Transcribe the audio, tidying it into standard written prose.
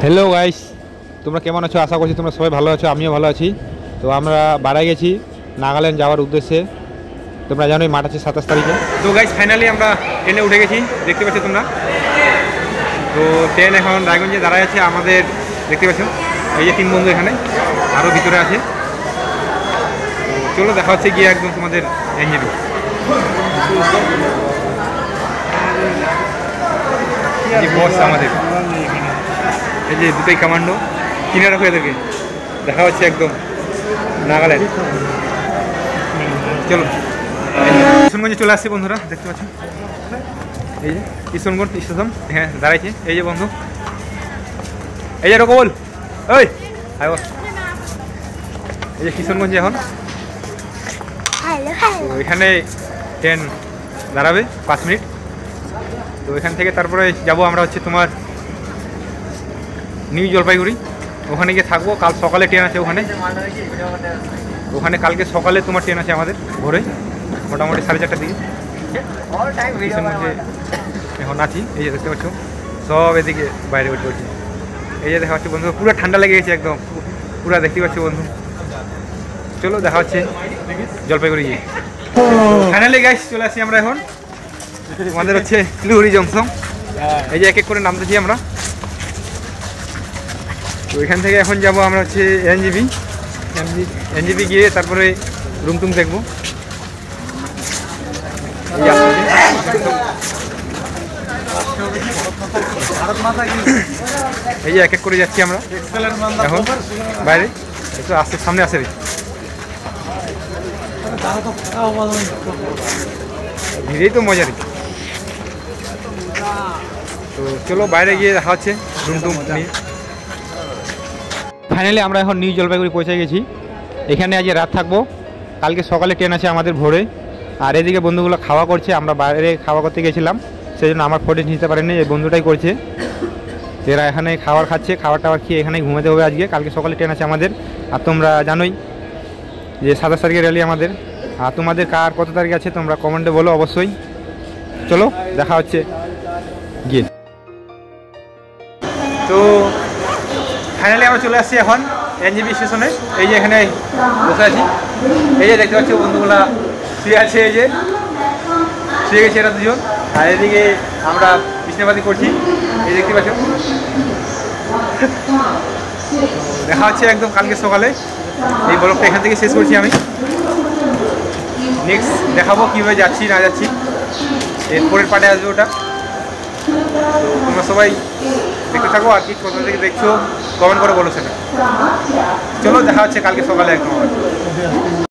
Hello guys, তোমরা কেমন আছো? আশা করছি তোমরা সবাই ভালো আছো, আমিও ভালো আছি। তো আমরা বাড়ায় গেছি নাগাল্যান্ড যাওয়ার উদ্দেশ্যে। তোমরা জানোই মাঠ আছে 27 তারিখে। তো গাইস ফাইনালি আমরা ট্রেনে উঠে গেছি, দেখতে পাচ্ছ তোমরা। তো ট্রেন এখন রায়গঞ্জে দাঁড়ায় আছে আমাদের, দেখতে পাচ্ছ এই যে 3 বন্ধু এখানে, আরও ভিতরে আছে। তো চলো দেখা হচ্ছে গিয়ে একদম তোমাদের এনজেপি। বস আমাদের এই যে দুটোই কমান্ডো, কিনে রাখো এদেরকে, দেখা হচ্ছে একদম নাগাল্যান্ড। চলো কিশনগঞ্জে চলে আসছি বন্ধুরা, দেখতে পাচ্ছি এই যে কিশনগঞ্জ স্টেশন, হ্যাঁ দাঁড়াইছে এই যে বন্ধু, এই যে রকবল ওই এই যে কিশনগঞ্জে এখন। তো এখানে ট্রেন দাঁড়াবে 5 মিনিট। তো এখান থেকে তারপরে যাব আমরা হচ্ছে তোমার নিউ জলপাইগুড়ি, ওখানে গিয়ে থাকবো। কাল সকালে ট্রেন আছে ওখানে কালকে সকালে তোমার ট্রেন আছে আমাদের ভোরে, মোটামুটি 4:30টার দিকে। এখন আছি এই যে দেখতে পাচ্ছ, সব এদিকে বাইরে বসে পড়ছি। এই যে দেখা হচ্ছে বন্ধু, পুরো ঠান্ডা লেগে গেছে একদম, পুরো দেখতে পাচ্ছ বন্ধু। চলো দেখা হচ্ছে জলপাইগুড়ি গিয়ে। ফাইনালি গাইস চলে আসি আমরা এখন, আমাদের হচ্ছে শিলিগুড়ি জংশন। এই যে এক এক করে নামতেছি আমরা। তো এখান থেকে এখন যাব আমরা হচ্ছে এনজেপি গিয়ে তারপরে রুম টুম দেখবো। এই যে এক এক করে যাচ্ছি আমরা এখন বাইরে, একটু আসছে সামনে আসে ভিড়েই তো মজা নেই। তো চলো বাইরে গিয়ে দেখা হচ্ছে রুম টুম নিয়ে। ফাইনালি আমরা এখন নিউ জলপাইগুড়ি পৌঁছে গেছি। এখানে আজ রাত থাকবো, কালকে সকালে ট্রেন আছে আমাদের ভোরে। আর এদিকে বন্ধুগুলো খাওয়া করছে, আমরা বাইরে খাওয়া করতে গেছিলাম, সেই জন্য আমার ফোটেজ নিতে পারেনি, এই বন্ধুটাই করছে। এরা এখানে খাবার খাচ্ছে, খাবার টাবার খেয়ে এখানে ঘুমাতে হবে আজকে। কালকে সকালে ট্রেন আছে আমাদের। আর তোমরা জানোই যে 27 তারিখের র্যালি আমাদের। আর তোমাদের কার কত তারিখ আছে তোমরা কমেন্টে বলো অবশ্যই। চলো দেখা হচ্ছে গিয়ে। তো ফাইনালি আমরা চলে আসছি এখন এনজেপি স্টেশনে। এই যে এখানে বসে আছি, এই যে দেখতে পাচ্ছি বন্ধুগুলা শুয়ে আছে, এই যে শুয়ে গেছে এরা দুজন। আর এদিকে আমরা বিছনাপাতি করছি, এই দেখতে পাচ্ছ। দেখা হচ্ছে একদম কালকে সকালে। এই ব্লগটা এখান থেকে শেষ করছি আমি। নেক্সট দেখাবো কীভাবে যাচ্ছি না যাচ্ছি, এরপরের পার্টে আসবে ওটা। তো তোমরা সবাই দেখতে থাকো, আর কি কোথা থেকে দেখছো কমেন্ট করে বলো সেটা। চলো দেখা হচ্ছে কালকে সকালে একদম।